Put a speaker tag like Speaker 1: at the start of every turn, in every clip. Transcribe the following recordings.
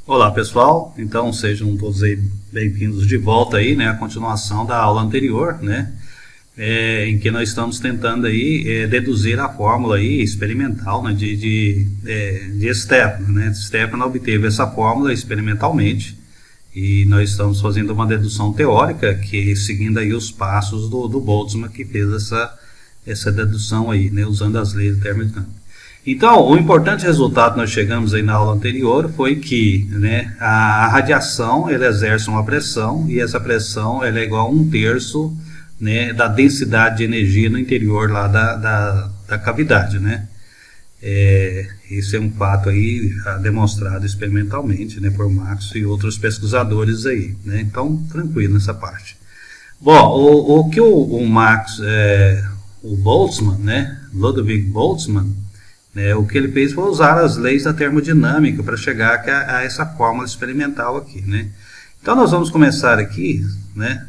Speaker 1: Olá pessoal, então sejam todos aí bem-vindos de volta aí, né, a continuação da aula anterior, né, em que nós estamos tentando aí deduzir a fórmula aí experimental, né, de Stephan, né. Stephan obteve essa fórmula experimentalmente e nós estamos fazendo uma dedução teórica que seguindo aí os passos do Boltzmann, que fez essa dedução aí, né, usando as leis da termodinâmica. Então, o importante resultado que nós chegamos aí na aula anterior foi que, né, a radiação ela exerce uma pressão e essa pressão ela é igual a 1/3, né, da densidade de energia no interior lá da cavidade, né. Esse é um fato aí demonstrado experimentalmente, né, por Max e outros pesquisadores aí, né. Então, tranquilo nessa parte. Bom, o que o Max, o Boltzmann, né, Ludwig Boltzmann, o que ele fez foi usar as leis da termodinâmica para chegar a essa fórmula experimental aqui, né? Então nós vamos começar aqui, né,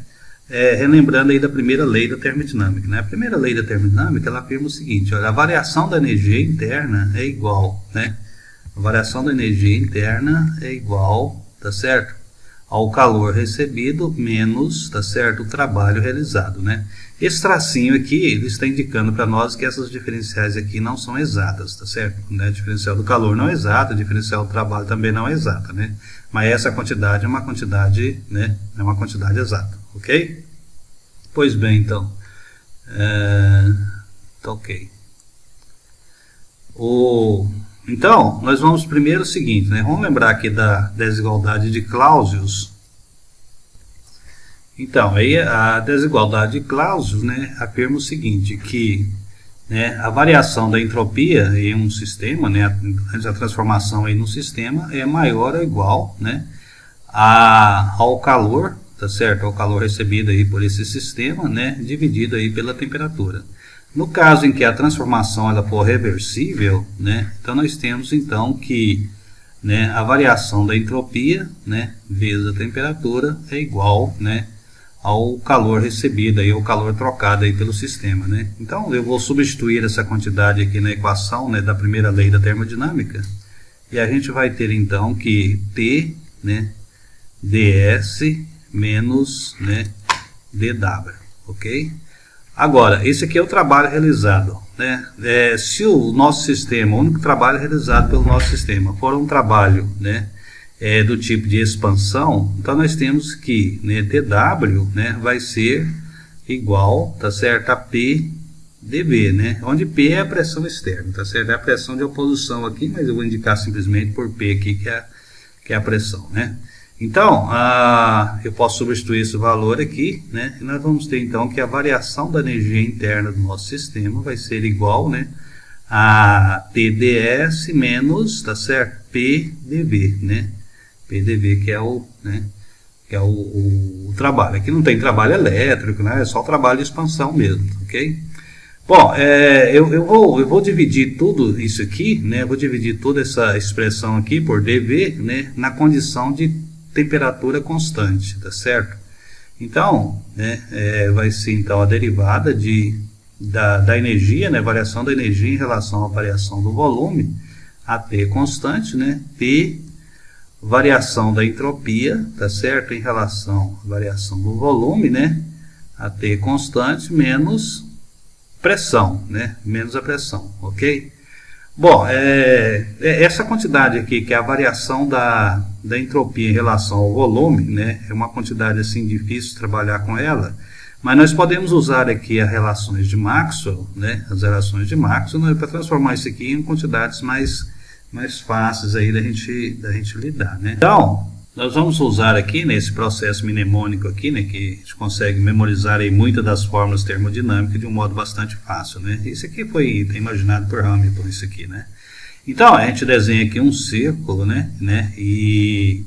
Speaker 1: relembrando aí da primeira lei da termodinâmica, né? A primeira lei da termodinâmica ela afirma o seguinte: olha, a variação da energia interna é igual, né? A variação da energia interna é igual, tá certo? Ao calor recebido menos, tá certo, o trabalho realizado, né? Esse tracinho aqui, ele está indicando para nós que essas diferenciais aqui não são exatas, tá certo? Né? A diferencial do calor não é exata, a diferencial do trabalho também não é exata, né? Mas essa quantidade é uma quantidade, né? É uma quantidade exata, ok? Pois bem, então. Tá ok. Então, nós vamos primeiro o seguinte, né? Vamos lembrar aqui da desigualdade de Clausius. Então, aí a desigualdade de Clausius, né, afirma o seguinte, que, né, a variação da entropia em um sistema, né, a transformação em um sistema é maior ou igual, né, ao calor, tá certo? Ao calor recebido aí por esse sistema, né, dividido aí pela temperatura. No caso em que a transformação ela for reversível, né, então nós temos então que, né, a variação da entropia, né, vezes a temperatura é igual, né, ao calor recebido aí, ao calor trocado aí pelo sistema, né? Então eu vou substituir essa quantidade aqui na equação, né, da primeira lei da termodinâmica e a gente vai ter então que T, né, ds menos, né, dw, ok? Agora, esse aqui é o trabalho realizado, né? Se o nosso sistema, o único trabalho realizado pelo nosso sistema for um trabalho, né, do tipo de expansão, então nós temos que, né, dW, né, vai ser igual, tá certo, a P dV, né, onde P é a pressão externa, tá certo, é a pressão de oposição aqui, mas eu vou indicar simplesmente por P aqui, que é a pressão, né. Então, eu posso substituir esse valor aqui, né, e nós vamos ter então que a variação da energia interna do nosso sistema vai ser igual, né, a TdS menos, tá certo, PdV, né, PdV que é o, né, que é o trabalho. Aqui não tem trabalho elétrico, né, é só trabalho de expansão mesmo, ok? Bom, eu vou dividir tudo isso aqui, né, vou dividir toda essa expressão aqui por dV, né, na condição de temperatura constante, tá certo? Então, né, vai ser então a derivada da energia, né, variação da energia em relação à variação do volume, a T constante, né, P variação da entropia, tá certo, em relação à variação do volume, né, a T constante menos pressão, né, menos a pressão, ok? Bom, essa quantidade aqui, que é a variação da entropia em relação ao volume, né, é uma quantidade assim difícil de trabalhar com ela, mas nós podemos usar aqui as relações de Maxwell, né, as relações de Maxwell, né, para transformar isso aqui em quantidades mais fáceis aí da gente lidar, né? Então, nós vamos usar aqui nesse processo mnemônico aqui, né, que a gente consegue memorizar aí muitas das fórmulas termodinâmicas de um modo bastante fácil, né? Isso aqui foi imaginado por Hamilton, isso aqui, né? Então, a gente desenha aqui um círculo, né? E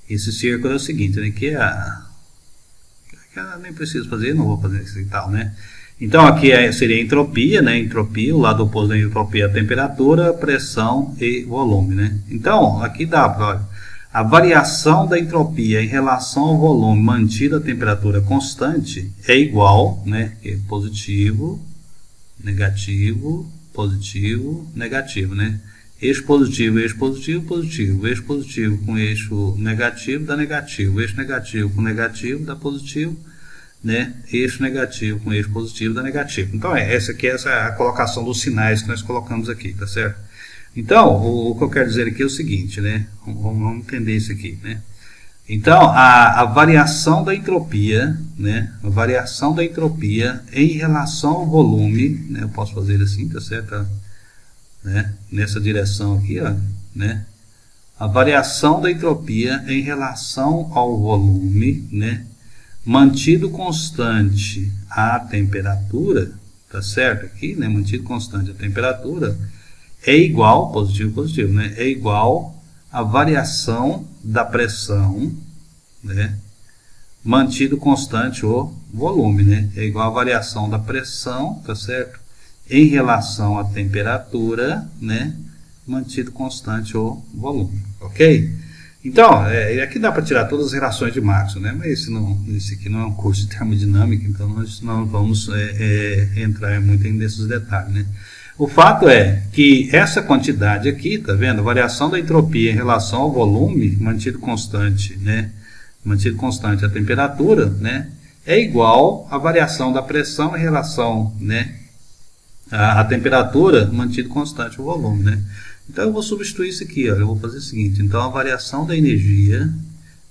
Speaker 1: esse círculo é o seguinte, né, que eu nem preciso fazer, não vou fazer isso e tal, né? Então aqui seria a entropia, né? Entropia, o lado oposto da entropia é a temperatura, pressão e volume, né? Então aqui dá, olha, a variação da entropia em relação ao volume mantida a temperatura constante é igual, né? Positivo, negativo, positivo, negativo, né? eixo positivo, eixo positivo, positivo, eixo positivo com eixo negativo dá negativo, eixo negativo com negativo dá positivo, né? Eixo negativo com eixo positivo dá negativo. Então essa é a colocação dos sinais que nós colocamos aqui, tá certo? Então o que eu quero dizer aqui é o seguinte, né? Vamos entender isso aqui, né? Então a variação da entropia, né? A variação da entropia em relação ao volume, né? Eu posso fazer assim, tá certo? Né? Nessa direção aqui, ó, né? A variação da entropia em relação ao volume, né? Mantido constante a temperatura, tá certo aqui, né? Mantido constante a temperatura é igual, positivo, positivo, né? É igual à variação da pressão, né? Mantido constante o volume, né? É igual à variação da pressão, tá certo? Em relação à temperatura, né? Mantido constante o volume, ok? Então, aqui dá para tirar todas as relações de Maxwell, né? Mas esse aqui não é um curso de termodinâmica, então nós não vamos entrar muito nesses detalhes, né? O fato é que essa quantidade aqui, tá vendo? A variação da entropia em relação ao volume, mantido constante, né? Mantido constante a temperatura, né? É igual à variação da pressão em relação, né? A temperatura, mantido constante o volume, né? Então eu vou substituir isso aqui, ó. Eu vou fazer o seguinte, então a variação da energia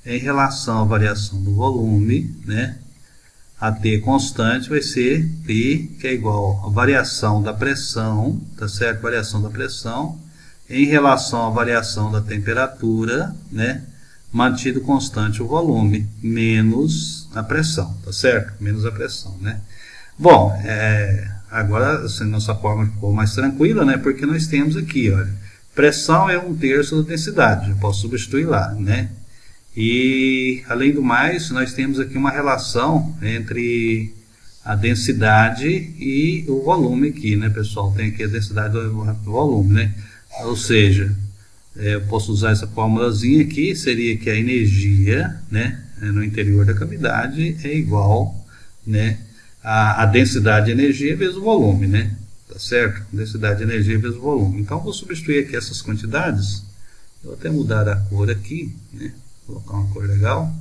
Speaker 1: em relação à variação do volume, né? A T constante vai ser P, que é igual à variação da pressão, tá certo? Variação da pressão em relação à variação da temperatura, né? Mantido constante o volume, menos a pressão, tá certo? Menos a pressão, né? Bom, agora assim, nossa forma ficou mais tranquila, né? Porque nós temos aqui, olha, pressão é 1/3 da densidade, eu posso substituir lá, né? E além do mais, nós temos aqui uma relação entre a densidade e o volume aqui, né, pessoal? Tem aqui a densidade do volume, né? Ou seja, eu posso usar essa formulazinha aqui, seria que a energia, né, no interior da cavidade é igual, né, a densidade de energia vezes o volume, né? Tá certo? Densidade de energia vezes o volume. Então, vou substituir aqui essas quantidades. Vou até mudar a cor aqui, né? Vou colocar uma cor legal.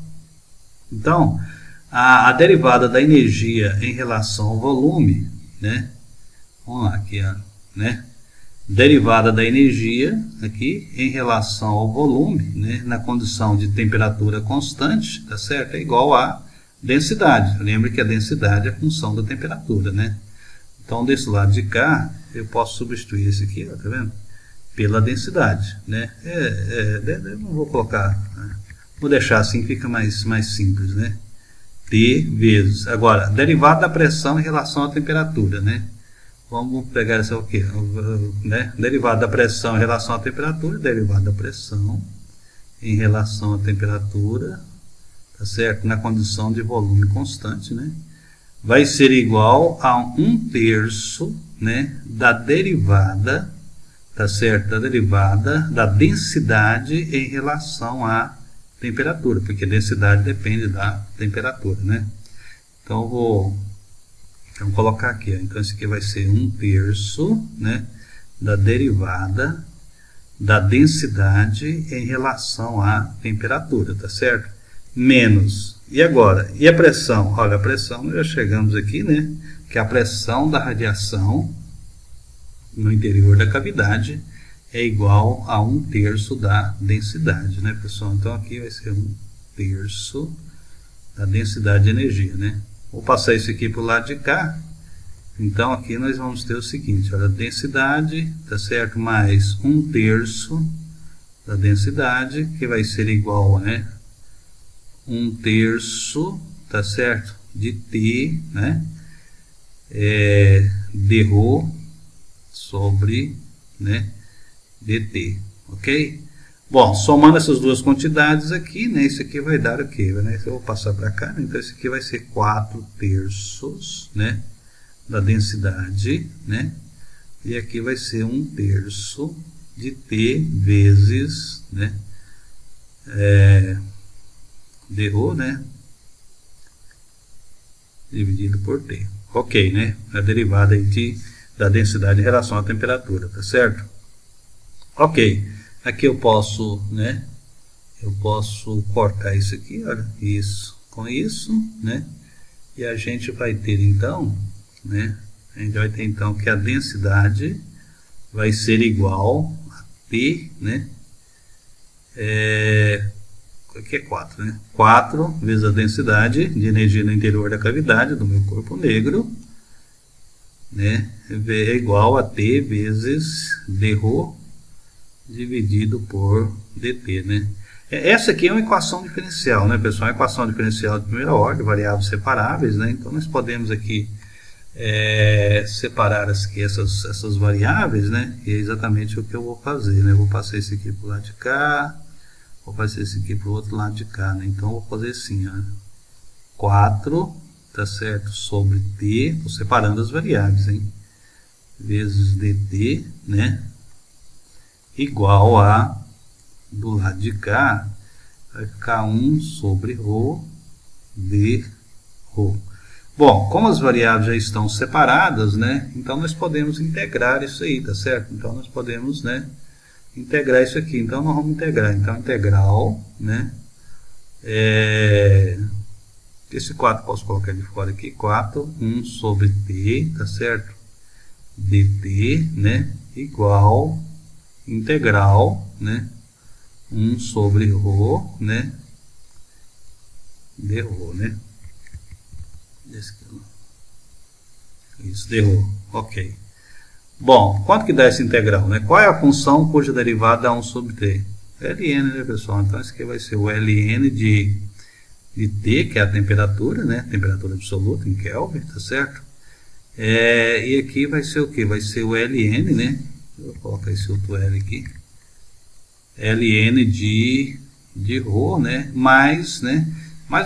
Speaker 1: Então, a derivada da energia em relação ao volume, né? Vamos lá aqui, ó, né? Derivada da energia aqui em relação ao volume, né? Na condição de temperatura constante, tá certo? É igual a densidade. Lembre que a densidade é a função da temperatura, né? Então, desse lado de cá, eu posso substituir esse aqui, ó, tá vendo? Pela densidade, né? Eu não vou colocar, né? Vou deixar assim, fica mais simples, né? T vezes. Agora, derivada da pressão em relação à temperatura, né? Vamos pegar essa aqui, né? Derivada da pressão em relação à temperatura, derivada da pressão em relação à temperatura, tá certo? Na condição de volume constante, né? Vai ser igual a 1/3, né, da derivada, tá certo? Da derivada da densidade em relação à temperatura, porque a densidade depende da temperatura, né? Então vamos colocar aqui, ó. Então isso aqui vai ser 1/3, né, da derivada da densidade em relação à temperatura, tá certo? Menos. E agora? E a pressão? Olha, a pressão, nós já chegamos aqui, né? Que a pressão da radiação no interior da cavidade é igual a 1/3 da densidade, né, pessoal? Então aqui vai ser 1/3 da densidade de energia, né? Vou passar isso aqui para o lado de cá. Então aqui nós vamos ter o seguinte, olha, a densidade, tá certo? Mais 1/3 da densidade, que vai ser igual, né? 1/3, tá certo? De T, né? dρ sobre, né, dt, ok? Bom, somando essas duas quantidades aqui, né, isso aqui vai dar o quê? Né? Eu vou passar para cá, né? Então isso aqui vai ser 4/3, né, da densidade, né? E aqui vai ser 1/3 de T vezes, né, dρ, né, dividido por T. Ok, né? A derivada aí da densidade em relação à temperatura, tá certo? Ok, aqui eu posso, né, eu posso cortar isso aqui, olha, isso com isso, né, e a gente vai ter então, né, a gente vai ter então que a densidade vai ser igual a P, né, aqui é 4, né, 4 vezes a densidade de energia no interior da cavidade do meu corpo negro, né, é igual a T vezes dρ dividido por dt, né? Essa aqui é uma equação diferencial, né, pessoal? Uma equação diferencial de primeira ordem, variáveis separáveis, né? Então nós podemos aqui separar essas variáveis, né? E é exatamente o que eu vou fazer, né? Eu vou passar isso aqui para o lado de cá, vou passar isso aqui para o outro lado de cá, né? Então eu vou fazer assim, ó, 4, tá certo? Sobre t, estou separando as variáveis, hein? Vezes dt, né? Igual a, do lado de cá, vai ficar 1 sobre ρ dρ. Bom, como as variáveis já estão separadas, né, então nós podemos integrar isso aí, tá certo? Então nós podemos, né, integrar isso aqui. Então nós vamos integrar. Então integral, né, esse 4 posso colocar de fora aqui, 4, 1 sobre t, tá certo? dt, né, igual integral, né, 1 sobre ρ, né, dρ, né, isso, dρ, ok. Bom, quanto que dá essa integral, né? Qual é a função cuja derivada dá 1 sobre t? Ln, né, pessoal? Então isso aqui vai ser o Ln de T, que é a temperatura, né, temperatura absoluta em Kelvin, tá certo? E aqui vai ser o que? Vai ser o Ln, né? Vou colocar esse outro L aqui. Ln de ρ, né? Mais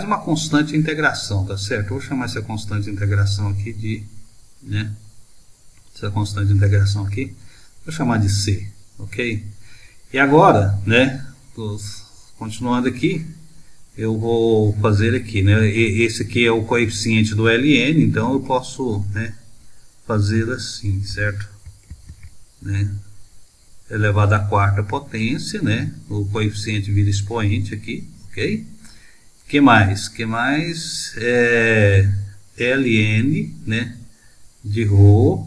Speaker 1: uma constante de integração, tá certo? Eu vou chamar essa constante de integração aqui de, né? Essa constante de integração aqui, vou chamar de C, ok? E agora, né? Continuando aqui, eu vou fazer aqui, né? Esse aqui é o coeficiente do Ln, então eu posso, né, fazer assim, certo? Né, elevado à quarta potência, né, o coeficiente vira expoente aqui, ok? Que mais? Ln, né, de ρ.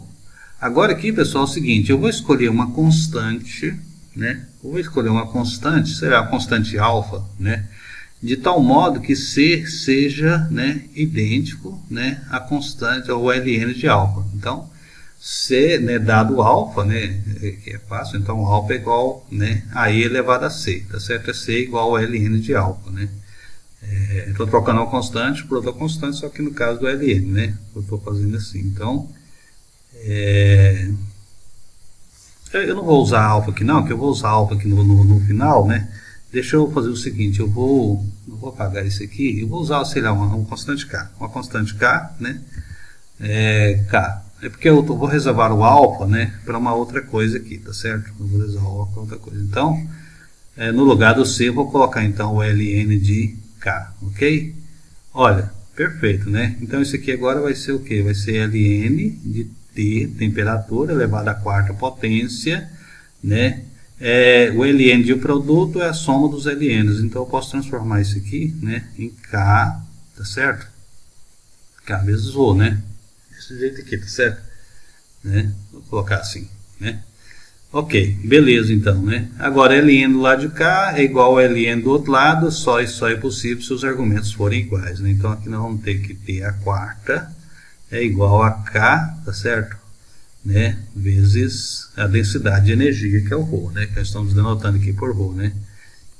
Speaker 1: Agora aqui, pessoal, é o seguinte, eu vou escolher uma constante, né, será a constante alfa, né, de tal modo que C seja, né, idêntico, né, à constante, ao Ln de alfa. Então, C, né, dado alfa, né, que é fácil, então alfa é igual, né, a E elevado a C, tá certo? É C igual a Ln de alfa, né? Estou trocando uma constante por outra constante, só que no caso do Ln, né, eu estou fazendo assim. Então, eu não vou usar alfa aqui não, que eu vou usar alfa aqui no final, né? Deixa eu fazer o seguinte, eu vou apagar isso aqui, eu vou usar, sei lá, uma constante K, né? K. É porque eu vou reservar o alfa, né, para uma outra coisa aqui, tá certo? Eu vou reservar o alfa para outra coisa. Então, no lugar do C, eu vou colocar então o Ln de K, ok? Olha, perfeito, né? Então, isso aqui agora vai ser o quê? Vai ser Ln de T, temperatura, elevado à quarta potência, né? O Ln de um produto é a soma dos Ln's. Então, eu posso transformar isso aqui, né, em K, tá certo? K vezes ρ, né? Desse jeito aqui, tá certo? Né? Vou colocar assim, né? Ok, beleza então, né? Agora Ln do lado de cá é igual a Ln do outro lado, só é possível se os argumentos forem iguais, né? Então aqui nós vamos ter que T a quarta é igual a K, tá certo? Né? Vezes a densidade de energia, que é o ρ, né? Que nós estamos denotando aqui por ρ, né?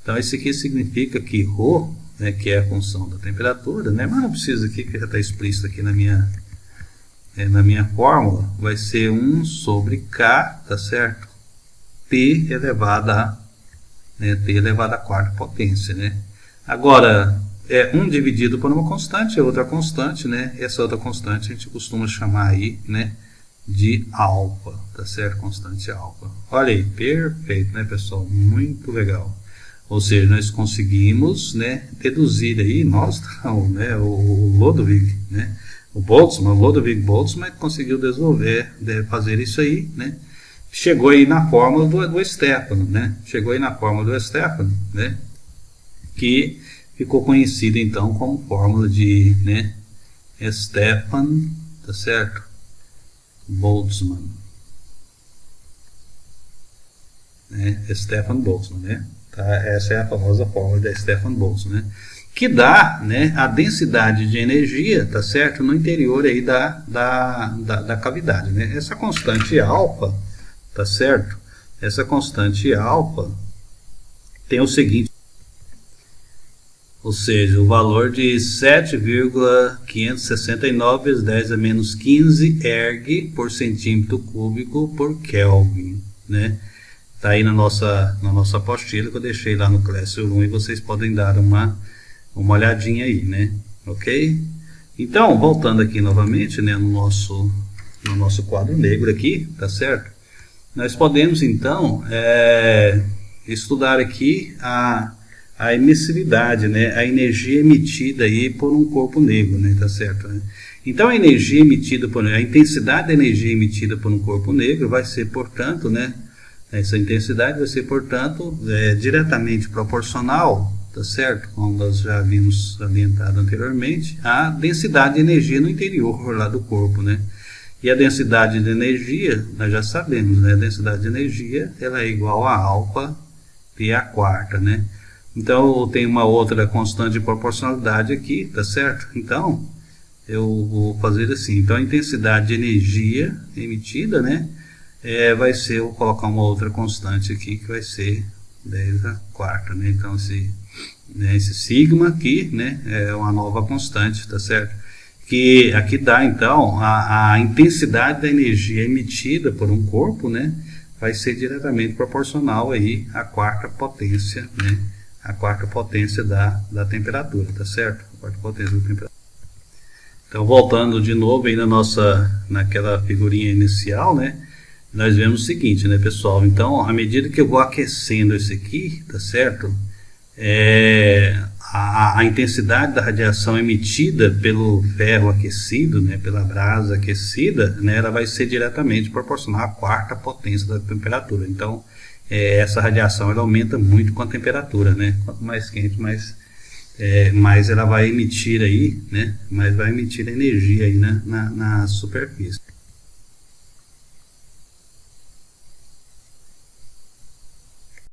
Speaker 1: Então isso aqui significa que ρ, né, que é a função da temperatura, né? Mas não precisa aqui, que já está explícito aqui na minha fórmula, vai ser 1 sobre K, tá certo? T elevado à quarta potência, né? Agora, 1 dividido por uma constante, é outra constante, né? Essa outra constante a gente costuma chamar aí, né, de alfa, tá certo? Constante alfa. Olha aí, perfeito, né, pessoal? Muito legal. Ou seja, nós conseguimos, né, deduzir aí, nós não, né, o Ludwig, né, Ludwig Boltzmann conseguiu fazer isso aí, né, chegou aí na fórmula do Stefano, né? Chegou aí na fórmula do Stefano, né? Que ficou conhecida então como fórmula de, né, Stefan, tá certo? Boltzmann, né? Stefan Boltzmann, né? Tá? Essa é a famosa fórmula da Stefan Boltzmann, né? Que dá, né, a densidade de energia, tá certo, no interior aí da cavidade, né? Essa constante alfa, tá certo? Essa constante alfa tem o seguinte, ou seja, o valor de 7,569 vezes 10 a menos 15 erg por centímetro cúbico por Kelvin, né? Tá aí na nossa apostila que eu deixei lá no Classroom e vocês podem dar uma olhadinha aí, né? Ok? Então, voltando aqui novamente, né, no nosso quadro negro aqui, tá certo? Nós podemos, então, estudar aqui a emissividade, né, a energia emitida aí por um corpo negro, né, tá certo? Né? Então, a energia emitida a intensidade da energia emitida por um corpo negro vai ser, portanto, né, essa intensidade vai ser, portanto, diretamente proporcional, tá certo? Como nós já vimos salientado anteriormente, à densidade de energia no interior lá do corpo, né? E a densidade de energia, nós já sabemos, né? A densidade de energia, ela é igual a alfa P², né? Então, eu tenho uma outra constante de proporcionalidade aqui, tá certo? Então, eu vou fazer assim. Então, a intensidade de energia emitida, né? Vai ser, eu vou colocar uma outra constante aqui, que vai ser 10², né? Então, esse sigma aqui, né? É uma nova constante, tá certo? Que aqui dá, então, a intensidade da energia emitida por um corpo, né? Vai ser diretamente proporcional aí à quarta potência, né? A quarta potência da temperatura, tá certo? A quarta potência da temperatura. Então, voltando de novo aí naquela figurinha inicial, né? Nós vemos o seguinte, né, pessoal? Então, à medida que eu vou aquecendo esse aqui, tá certo? A intensidade da radiação emitida pelo ferro aquecido, né, pela brasa aquecida, né, ela vai ser diretamente proporcional à quarta potência da temperatura. Então, essa radiação ela aumenta muito com a temperatura, né? Quanto mais quente, mais ela vai emitir aí, né? Mais vai emitir energia aí na superfície.